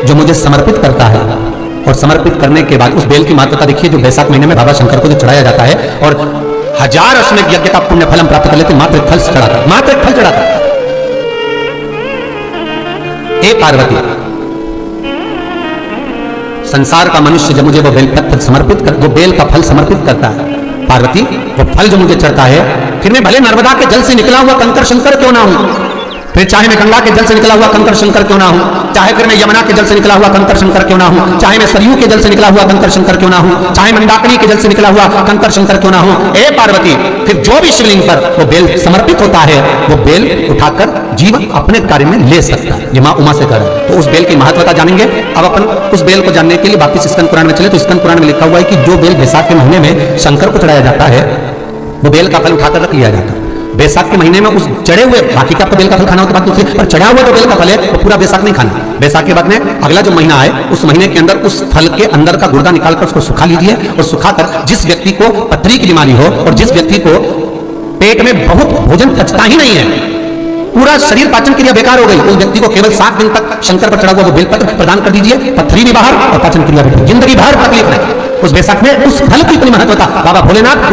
जो मुझे समर्पित करता है, और समर्पित करने के बाद उस बेल की महत्वता देखिए, जो बैसाख महीने में बाबा शंकर को जो चढ़ाया जाता है, और 1000 अश्वमेध यज्ञ का पुण्य फलम प्राप्त कर लेते, मात्र एक फल चढ़ाता, मात्र एक फल चढ़ाता। हे पार्वती, संसार का मनुष्य जब मुझे वो बेलपत्र समर्पित कर, वो बेल का फल समर्पित करता है, पार्वती वो फल जो मुझे चढ़ता है, फिर मैं भले नर्मदा के जल से निकला हुआ कंकर शंकर क्यों ना हूं, फिर चाहे मैं गंगा के जल से निकला हुआ कंकर शंकर क्यों ना हूं, चाहे फिर मैं यमुना के जल से निकला हुआ कंकर शंकर क्यों ना हूं, चाहे मैं सरयू के जल से निकला हुआ कंकर शंकर क्यों ना हूं, चाहे मंदाकिनी के जल से निकला हुआ कंकर शंकर क्यों ना हूं, ए पार्वती, फिर जो भी शिवलिंग पर वो बेल समर्पित होता है, वो बेल उठाकर जीवन अपने कार्य में ले सकता है। ये मां उमा से कर, तो उस बेल की महत्वता जानेंगे। अब अपन उस बेल को जानने के लिए वापिस स्कंद पुराण में चले, तो स्कंद पुराण में लिखा हुआ है कि जो बेल बैसाख के महीने में शंकर को चढ़ाया जाता है, वो बेल का फल उठाकर रख लिया जाता है। बैसाख के महीने में उस चढ़े हुए, बाकी का आपको बेल का फल खाना होता है, बाकी पर चढ़ा हुआ जो बेल का फल है वो पूरा बैसाख नहीं खाना। बैसाख के बाद में अगला जो महीना है, उस महीने के अंदर उस फल के अंदर का गुर्दा निकालकर उसको सुखा लीजिए, और सुखाकर जिस व्यक्ति को पथरी की बीमारी हो, और जिस व्यक्ति को पेट में बहुत भोजन पचता ही नहीं है, पूरा शरीर पाचन क्रिया बेकार हो गई, उस व्यक्ति को केवल 7 दिन तक शंकर पर चढ़ा हुआ वो बेलपत्र प्रदान कर दीजिए, पथरी भी बाहर और पाचन क्रिया भी, जिंदगी भर तकलीफ नहीं। उस बैसाख में उस फल की इतनी महत्वता बाबा भोलेनाथ